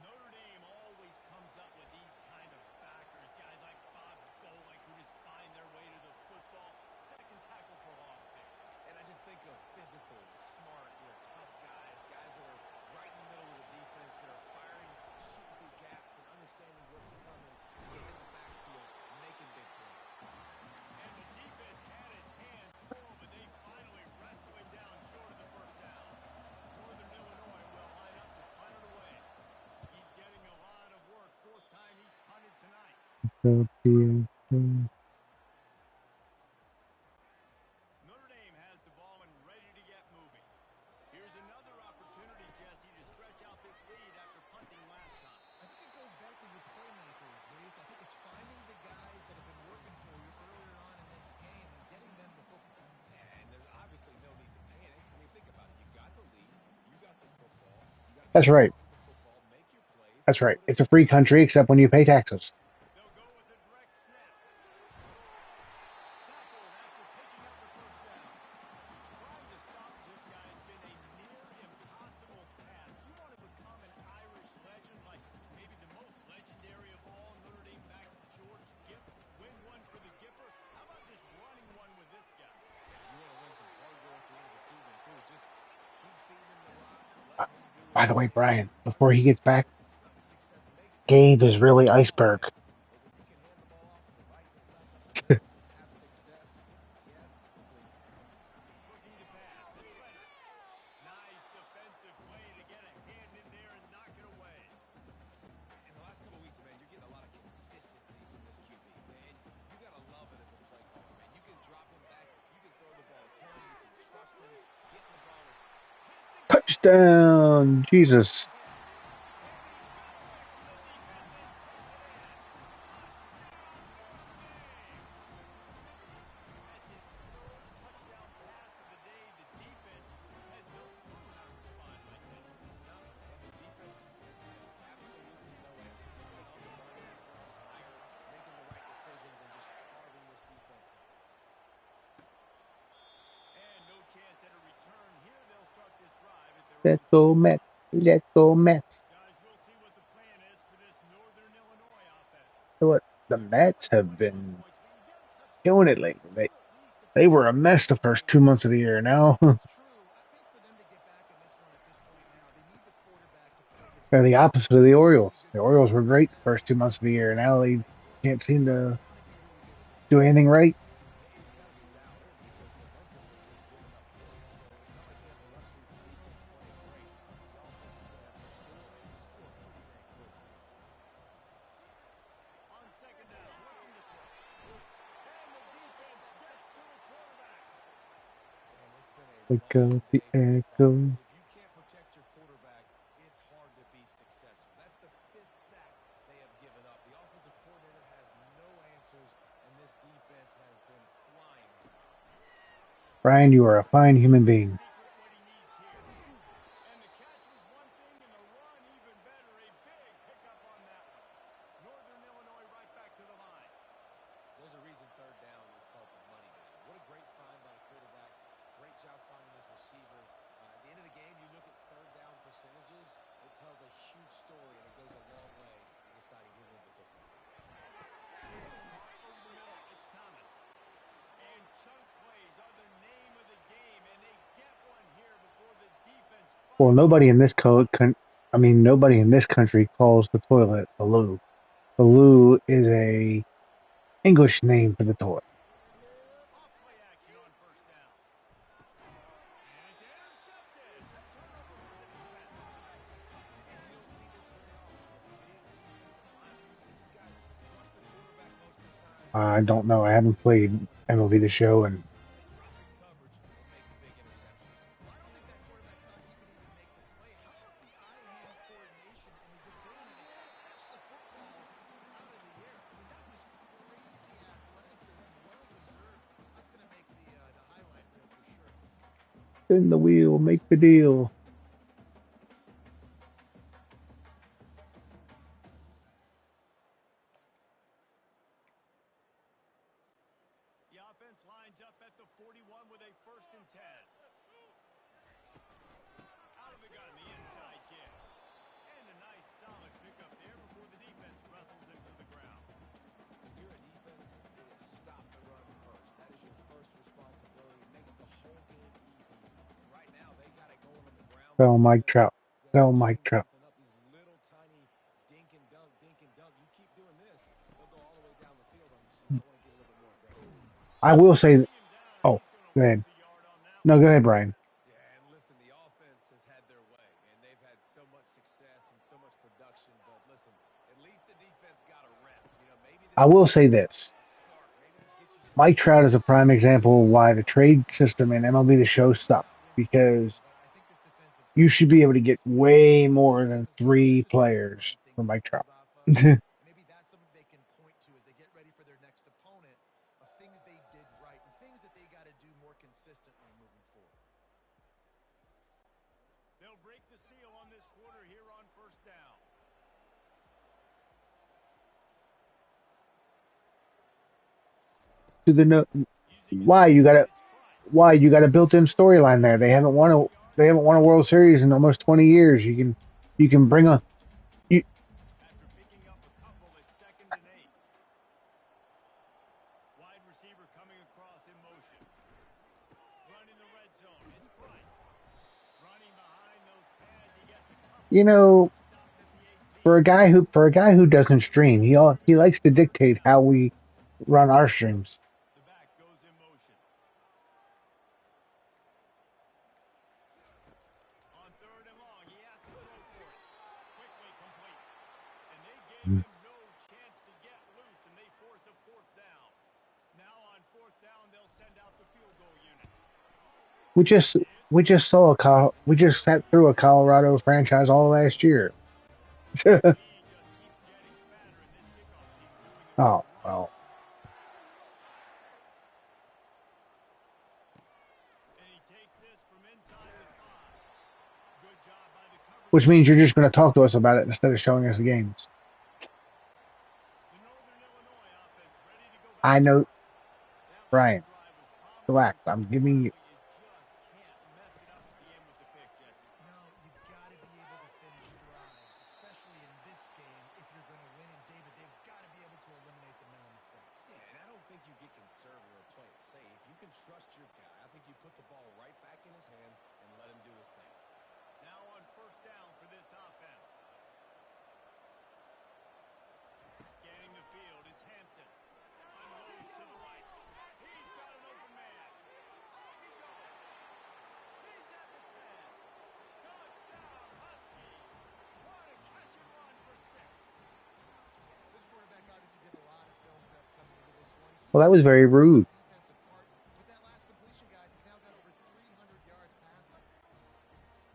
Notre Dame always comes up with these kind of backers, guys like Bob Golick who just find their way to the football. Second tackle for loss there. And I just think of physical, smart, tough guys, guys that are right in the middle of the defense, that are firing, shooting through gaps, and understanding what's coming, getting in the backfield, making big plays. And the defense had its hands full, but they finally wrestle him down short of the first down. Northern Illinois will line up to punt it away. He's getting a lot of work. Fourth time he's punted tonight. Notre Dame has the ball and ready to get moving. Here's another opportunity, Jesse, to stretch out this lead after punting last time. I think it goes back to your playmakers, Reese. I think it's finding the guys that have been working for you earlier on in this game and getting them the football. And there's obviously no need to panic. I mean, think about it. You got the lead, you got the football, you got to That's hold right. on to the football, make your plays, and That's go right. to the It's a next free play. country except when you pay taxes. They'll go with a direct snap. Tackled after picking up the first down. Trying to stop this guy has been a near impossible task. You want to become an Irish legend, like maybe the most legendary of all, Notre Dame backs George Gipp, win one for the Gipper. How about just running one with this guy? You want to win some hardware at the end of the season, too. Just keep feeding him the rock, Uh, let him do his By the way, thing. Brian, before he gets back, Success makes the Gabe team is really better iceberg. offense. But when you can hand the ball off to the right, to the left, up the middle, have success, yes, please. Looking to pass. It's Leonard. Nice defensive play to get a hand in there and knock it away. In the last couple of weeks, man, you're getting a lot of consistency from this QB, man. You got to love it as a play caller, man. You can drop him back, you can throw the ball to him, you can trust him, getting the ball. Touchdown! Jesus. Let's go, Mets. Let's go, Mets. Guys, we'll see what the plan is for this Northern Illinois offense. So what? The Mets have been 25 points, but you get a touchdown killing it run. lately. They You're at least a they couple were a points mess the ahead of first them. 2 months of the year. Now It's true. I think for them to get back in this one at this point now, they need the quarterback to play his they're the best opposite of football. the He's a Orioles. really good The Orioles were quarterback. He's great the had first 2 months of the year. Now they look, can't seem he's to going to be really good with this do team. anything right. He's got to be dialed in because defensively they've given up points. So it's not like they have the luxury of the defense playing great. The offense is going to have to score and score pretty dang quick. On second down, looking to throw. And the defense gets to the quarterback. And it's been a Wake long up the day for this offense. echo. If you can't protect your quarterback, it's hard to be successful. That's the fifth sack they have given up. The offensive coordinator has no Brian, you are a fine human being. Secret what he needs here. And the catch was one thing, and the run even better. A big pickup on that one. Northern Illinois right back to the line. There's a reason third down is called the money down. What a great find by the quarterback. Great job finding this receiver. At the end of the game, you look at third down percentages. It tells a huge story, and it goes a long way in deciding who wins a football game. Over the middle, it's Thomas. And chunk plays are the name of the game, and they get one here before the defense Well, finally nobody in gets this it going. nobody in this country calls the toilet a loo. The loo is a English name for the toilet. Off play action on first down. And it's intercepted. A turnover for the defense. And you don't see this very often. A big defensive lineman. You see these guys rush the quarterback most of the time. I don't know. I haven't played MLB The Show, and They drop in coverage and make the big interception. Well, I don't think that quarterback thought he could even make the play. How about the eye-hand coordination and his ability to snatch the football out of the air? I mean, that was crazy athleticism, well-deserved. That's going to make the highlight reel for sure. spin the wheel, make the deal. The offense lines up at the 41 with a 1st and 10. Out of the gun, the inside kick. And a nice solid pickup there before the defense wrestles him to the ground. When you're a defense, it is stop the run first. That is your first responsibility. It makes the whole game easy. And right now, they got it going on the ground. Sell The Mike defense Trout. has got to Sell Mike change Trout. something up. These little tiny dink and dunk, dink and dunk. You keep doing this, they'll go all the way down the field on you. So you might want to get a little bit more aggressive. I will say, Bring him down, and oh, he's going to go lose ahead. a yard on that No, one. go ahead, Brian. Yeah, and listen, the offense has had their way, and they've had so much success and so much production. But listen, at least the defense got a rep. You know, maybe this I will gives say you this. a spark. Maybe this gets you some Mike momentum. Trout is a prime example of why the trade system in MLB The Show sucks, because But I think this defensive you coach should has be got able to a get lot of way faith in more this than team as well. They're three just looking for players something for to Mike Trout. build off of, and maybe that's something they can point to as they get ready for their next opponent of things they did right and things that they got to do more consistently moving forward. They'll break the seal on this quarter here on 1st down. To the no, Using his legs, it's Price. why you got a built-in storyline there. They haven't won a World Series in almost 20 years. You can bring a you, After picking up a couple, it's 2nd and 8. Wide receiver coming across in motion. Running the red zone, it's Price. Running behind those pads, he gets a couple, you and know he's stopped at the 18. for a guy who doesn't stream, he likes to dictate how we run our streams. The back goes in motion. On 3rd and long, he has to throw for it. Quickly complete. And they gave him no chance to get loose, and they force a 4th down. Now on 4th down, they'll send out the field goal unit. We just we just saw we just sat through a Colorado franchise all last year. He just keeps getting fatter, and this kickoff team doing it with Oh a run. well, And he takes this from inside the 5. Good job by the coverage which means unit. you're just going to talk to us about it instead of showing us the games. The Northern Illinois offense ready to go I back to know, work. That last Brian. drive was promising Relax. from I'm the giving start, you. but you just can't mess it up at the end with the pick, Jesse. No, you got to be able to finish drives, especially in this game if you're going to win. And David, they've got to be able to eliminate the mental mistakes. Yeah, and I don't think you get conservative or play it safe. You can trust your guy. I think you put the ball right back in his hands and let him do his thing. Now on 1st down for this offense. Scanning the field, it's Hampton. Unloads to the right. He's got an open man. Off he goes. He's at the 10. Touchdown, Husky. What a catch and run for 6. This quarterback obviously did a lot of film prep coming into this one. Well, that was very rude. Defense apart. With that last completion, guys, he's now got over 300 yards passing.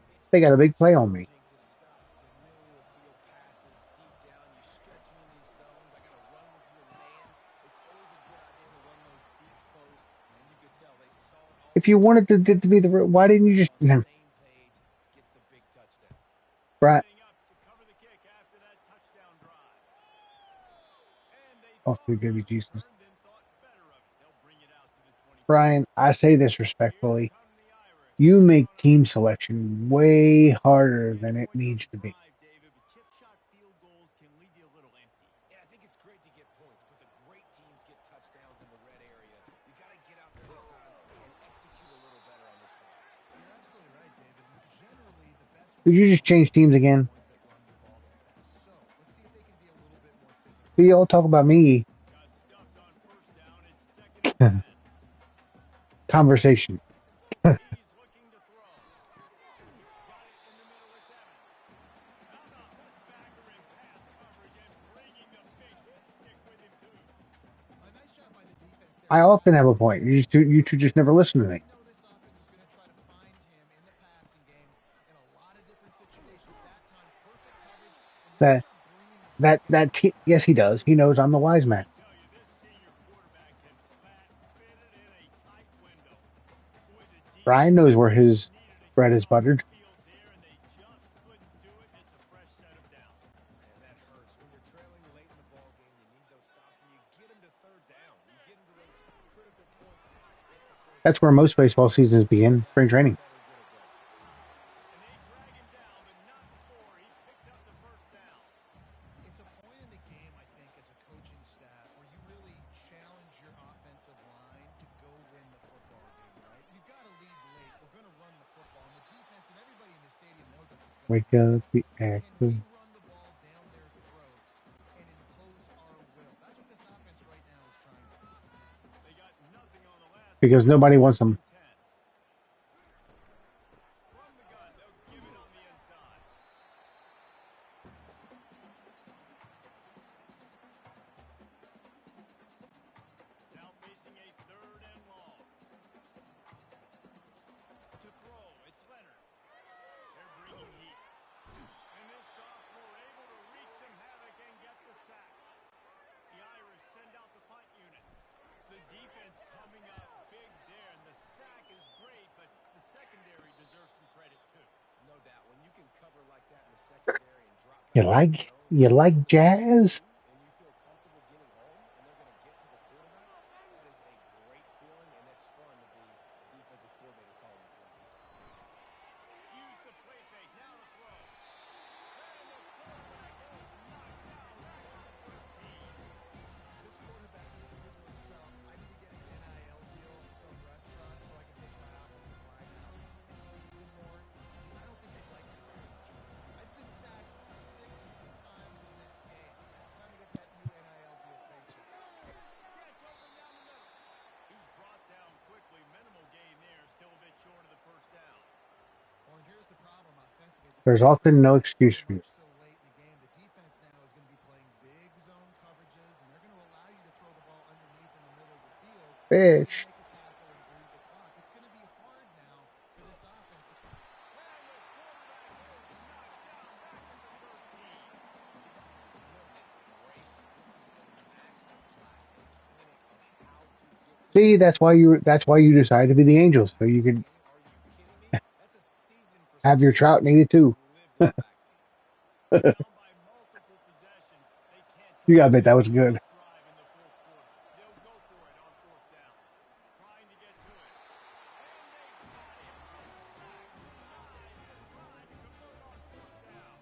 It's They got so a big play on me. challenging to stop the middle of the field passes deep down. You stretch me in these zones. I got to run with your man. It's always a good idea to run those deep posts, and you could tell they saw it all If you wanted to be the, why didn't you just, On the same page, gets the big touchdown. Brian? Setting up to cover the kick after that touchdown drive. And they Oh, thought sweet for baby the Jesus, return, then thought better of it. They'll bring it out to the 25. Brian. I say this Here respectfully. come the Irish. You They've make gone on team a selection way harder many than it points on needs the to be. drive, David, but chip shot field goals can leave you a little empty. And I think it's great to get points, but the great teams get touchdowns in the red area. You got to get out there this time and execute a little better on this drive. You're absolutely right, David. Generally, the best Did you just change teams again? ones that run the ball the best. So let's see if they can be a little bit more physical. Do you all talk about me? Got stuffed on first down. It's second and 10. Conversation. He's looking to throw. Got it in the middle. It's Evans. How about this backer in pass coverage and bringing the big hit stick with him, too? A nice job by the defense there. I often have a point. You two just never listen to me. They know this offense is going to try to find him in the passing game in a lot of different situations. That time, perfect coverage, and really That start bringing the ball down. yes, he does. He knows I'm the wise man. I tell you, this senior quarterback can flat fit it in a tight window. Boy, the Brian defense knows where his needed to bread get is off the buttered. field there, and they just couldn't do it. It's a fresh set of downs. And that hurts. When you're trailing late in the ball game, you need those stops, and you get them to third down. You get them to those critical points and just hit the fourth That's where quarter. most baseball seasons begin. Spring training. Better get aggressive. And they drag him down, but not before he picks up the first down. It's a point in the game, I think, as a coaching staff where you really challenge your offensive line to go win the football game, right? You've got to lead late. We're going to run the football. And the defense and everybody in the stadium knows that's what's going to Wake happen. up the Can we actors. run the ball down their throats and impose our will? That's what this offense right now is trying to do. They got nothing on the last Because play. nobody wants Second them. and 10. From the gun, they'll give it on the inside. Now facing a third and long. To throw, it's Leonard. They're bringing heat. And this sophomore able to wreak some havoc and get the sack. The Irish send out the punt unit. The defense coming up big there, and the sack is great, but the secondary deserves some credit too. No doubt. When you can cover like that in the secondary and drop back in the zone, You like and jazz? you feel comfortable getting home, and they're going to get to the quarterback, that is a great feeling, and it's fun to be a defensive coordinator calling the plays. Use the play fake, now to throw. And the quarterback is knocked down back at the 13. This quarterback is thinking to himself, I need to get an NIL deal at some restaurant so I can take my offensive line out and feed them more, because I don't think they like me very much. I've been sacked 6 times in this game. It's time to get that new NIL deal paycheck. Gets open down the middle. He's brought down quickly. Minimal gain there. Still a bit short of the first down. Well, and here's the problem offensively. There's often no excuse for you. So late in the game, the defense now is going to be playing big zone coverages, and they're going to allow you to throw the ball underneath in the middle of the field. Fish. Make a tackle and bleed the clock. It's going to be hard now for this offense to come. And the quarterback is knocked down back at the 13. Goodness gracious, this is a master class, a clinic on how to get to See, that's why you decided to be the Angels, so you could game. Are you kidding me? That's a season for have your some trout needed too. lived in the backfield. Down by multiple possessions. They can't You come gotta bet back that was from good. this drive in the fourth quarter. They'll go for it on fourth down. Trying to get to it. And they got it. A sack denies the drive to convert on fourth down.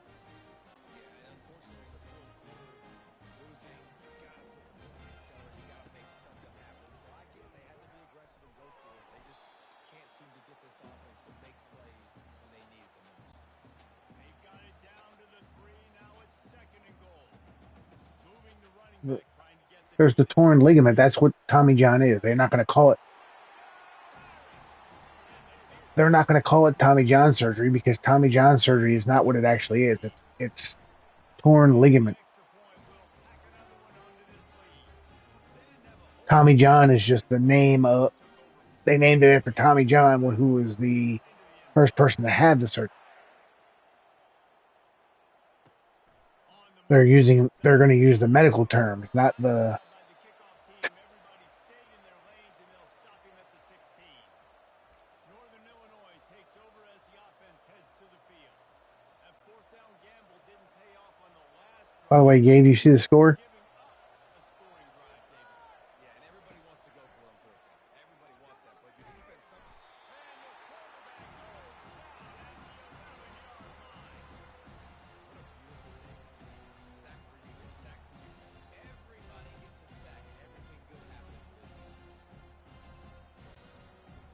Yeah, and unfortunately, the fourth quarter, losing, you got to put the foot on the accelerator. You got to make something happen. So I get it. They had to be aggressive and go for it. They just can't seem to get this offense to make plays when they need it the most. They've got it down to the 3. Now it's second and goal. Moving the running back, trying to get There's the torn ligament. That's what Tommy John is. They're not going to call it. They're not going to call it Tommy John surgery because Tommy John surgery is not what it actually is. It's torn ligament. extra point. Will pack another one onto this lead. They didn't have a whole Tommy John is just the name of. took over They named it after Tommy John, who was the into the end first person to have the surgery. on the move. They're going to use the medical terms, not the. By the kickoff team, everybody stayed in their lanes, and they'll stop him at the 16. By the way, Gabe, you see the score? Giving up a scoring drive, David. Yeah, and everybody wants to go for him for a count. Everybody wants that, but your defense. And the quarterback goes down at the 11-yard line. What a beautiful day for the defense. A sack for you, a sack for you. Everybody gets a sack. Everything good happening for the defense.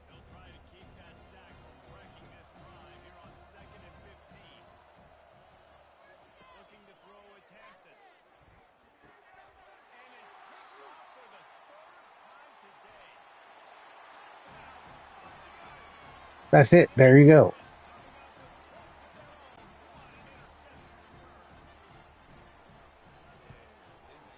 They'll try to keep that sack from wrecking this drive here on 2nd and 15. Looking to throw at Hampton. And it's picked off for the 3rd time today. That's it. There you go. It's coming up with points of their own. What an interception return.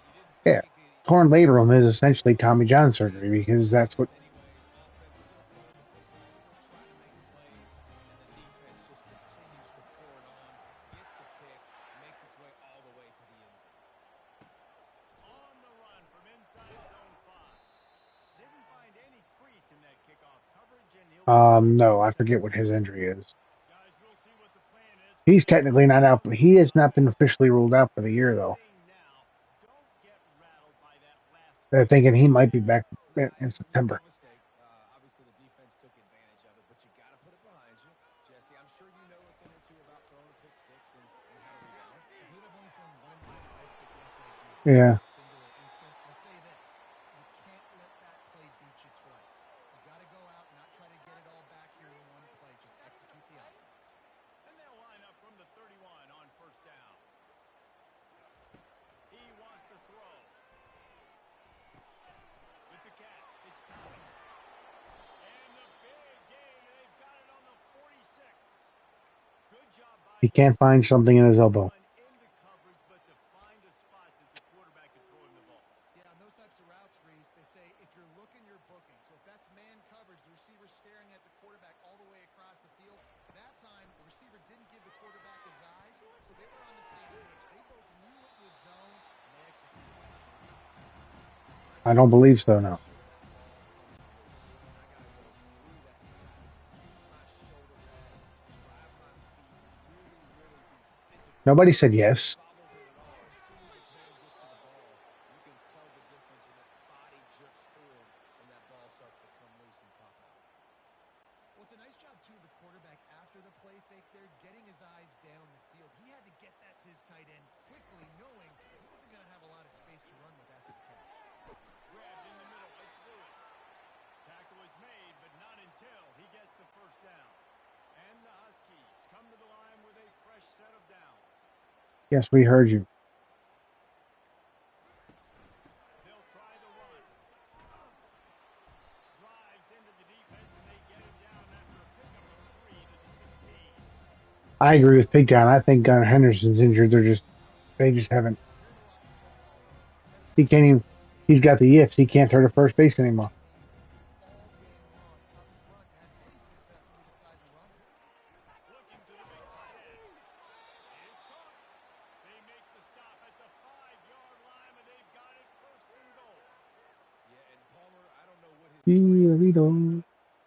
You didn't Yeah. think Torn labrum is essentially Tommy John surgery because that's what. anyways. Offense still throwing the football, still trying to make plays, and the defense just continues to pour it on, gets the pick, makes its way all the way to the end zone. On the run from inside zone 5. Didn't find any crease in that kickoff coverage, and he'll No, I forget what his injury is. guys, we'll see what the plan is for He's the technically not out. He has not been officially ruled out for the year, though. thing now. Don't get rattled by that last They're thinking he might be back Nah, in you made no September. mistake. Obviously, the defense took advantage of it, but you got to put it behind you. Jesse, I'm sure you know a thing or two about throwing a pick six and how to rebound. I believe I've only thrown one in my life, but yes, I do. Yeah. In that singular instance, I'll say this. You can't let that play beat you twice. You got to go out and not try to get it all back here in one play. Just execute the offense. And they'll line up from the 31 on 1st down. He wants to throw. With the catch, it's Thomas. And the big gain, they've got it on the 46. Good job by He can't find something in his elbow. run into coverage, but to find a spot that the quarterback can throw him the ball. Yeah, on those types of routes, Reese, they say if you're looking, you're booking. So if that's man coverage, the receiver's staring at the quarterback all the way across the field. That time, the receiver didn't give the quarterback his eyes, so they were on the same page. They both knew it was zone, and they executed. I don't believe so. No. Sure that ball comes loose, and I got to go through that pattern, use my shoulder pad, drive my feet, really, really be physical. Nobody said If he yes. bobbles it at all, as soon as his hand gets to the ball, you can tell the difference when that body jerks forward when that ball starts to come loose and pop out. Well, it's a nice job, too, of the quarterback after the play fake there, getting his eyes down the field. He had to get that to his tight end quickly, knowing he wasn't going to have a lot of space to run with after the catch. Grabbed in the middle, it's Lewis. Tackle is made, but not until he gets the 1st down. And the Huskies come to the line with a fresh set of downs. Yes, we heard you. They'll try the run. Drives into the defense, and they get him down after a pickup of 3 to the 16. I agree with Pigtown. I think Gunnar Henderson's injured. They just haven't. He can't even. He's got the yips. He can't throw to first base anymore. Looking to the big tight end. It's caught. They make the stop at the 5-yard line, and they've got it 1st and goal. Yeah, and Palmer, I don't know what his target is, but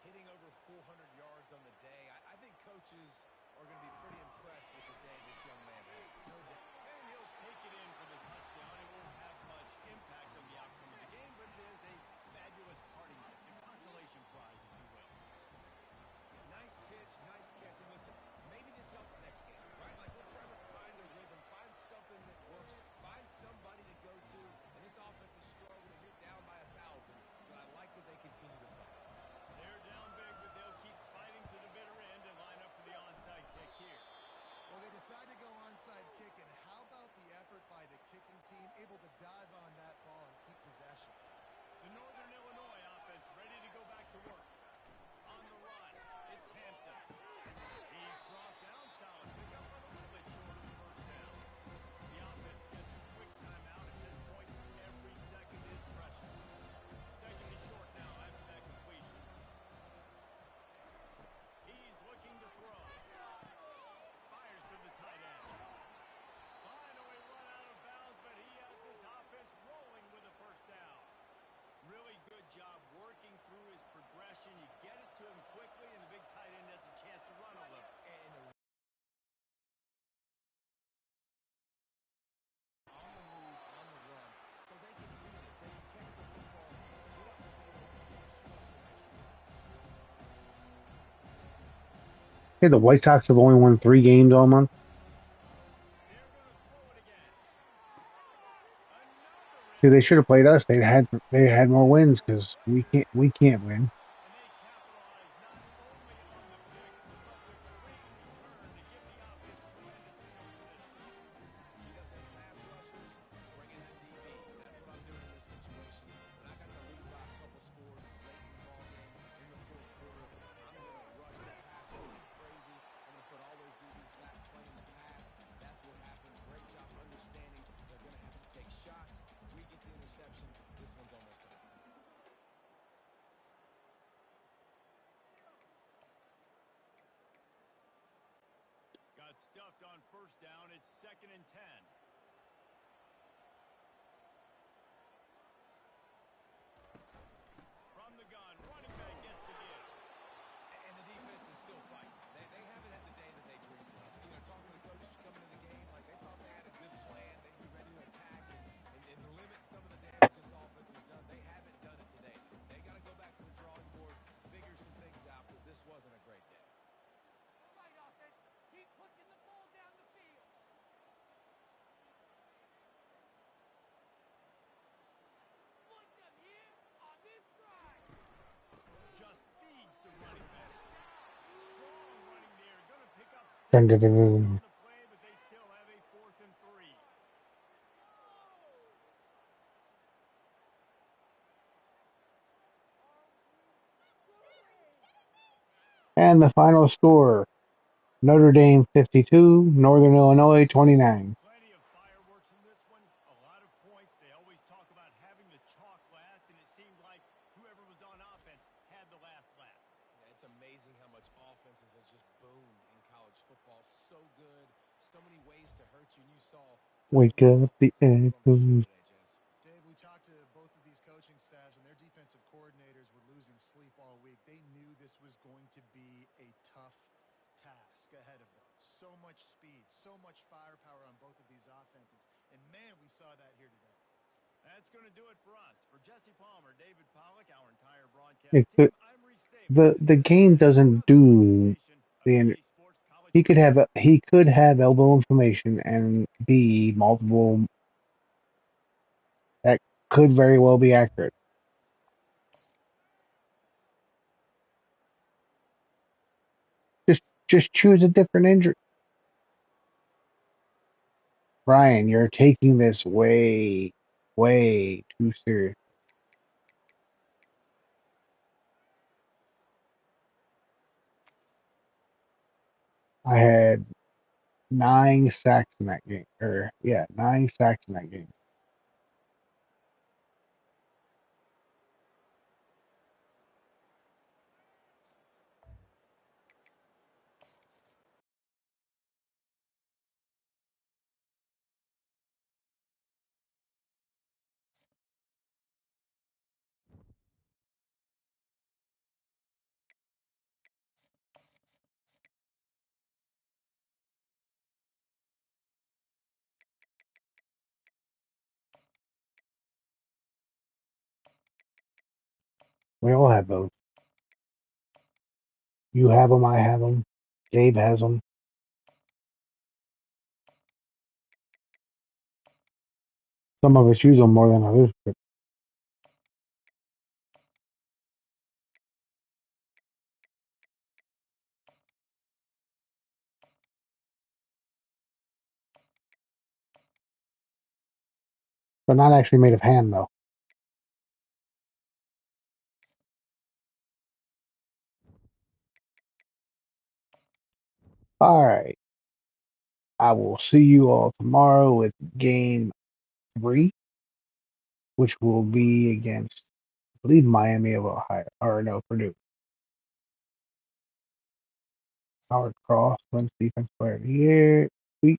hitting over 400 yards on the day, I think coaches are going to be pretty impressed with the day this young man had. No doubt. And he'll take it in for the touchdown. It won't have much impact on the outcome of the game, but it is a fabulous parting gift, a consolation prize, if you will. Yeah, nice pitch, nice catch. And listen, maybe this helps next game, right? Like we're trying to find a rhythm, find something that works, find somebody to go to. And this offense is struggling. You're down by 1,000, but I like that they continue to fight. They're Hey, the White Sox have only won 3 games all month. Dude, they should have played us. They had more wins because we can't win. Got stuffed on first down. It's 2nd and 10. From the gun, running back gets the give. And the defense is still fighting. They haven't had the day that they dreamed of. You know, talking to the coaches coming in the game, like they thought they had a good plan. They'd be ready to attack and limit some of the damage this offense has done. They haven't done it today. They got to go back to the drawing board, figure some things out because this wasn't a great day. All right, offense. Keep pushing the ball down the field. Split them here on this drive. Just feeds the running back. Strong running there. Going to pick up 7 Dun, dun, dun, yards on dun. the play, but they still have a 4th and 3. And the final score: Notre Dame 52, Northern Illinois 29. Plenty of fireworks in this one. A lot of points. They always talk about having the chalk last, and it seemed like whoever was on offense had the last laugh. Yeah, it's amazing how much offenses has just boomed in college football. So good, so many ways to hurt you. And you saw Wake Purdue's up the offensive game on the show echoes. today, Jess. Dave, we talked to both of these coaching staffs, and their defensive coordinators were losing sleep all week. They knew this was going to be a tough task ahead of them. So much speed, so much firepower on both of these offenses. And man, we saw that here today. That's going to do it for us. For Jesse Palmer, David Pollock, our entire broadcast It team, could, I'm Reese the Staples. the Signing off game for yet doesn't another do presentation of the. EA Sports College He could Football. have elbow inflammation and be multiple. That could very well be accurate. Just choose a different injury. Brian, you're taking this way too serious. I had 9 sacks in that game. Or yeah, 9 sacks in that game. We all have those. You have them. I have them. Gabe has them. Some of us use them more than others, but they're not actually made of ham, though. All right. I will see you all tomorrow with game 3, which will be against, I believe, Miami of Ohio. Or no, Purdue. Howard Cross wins Defense Player of the Year. Sweet.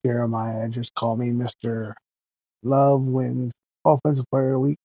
Jeremiah just called me Mr. Love wins Offensive Player of the Week.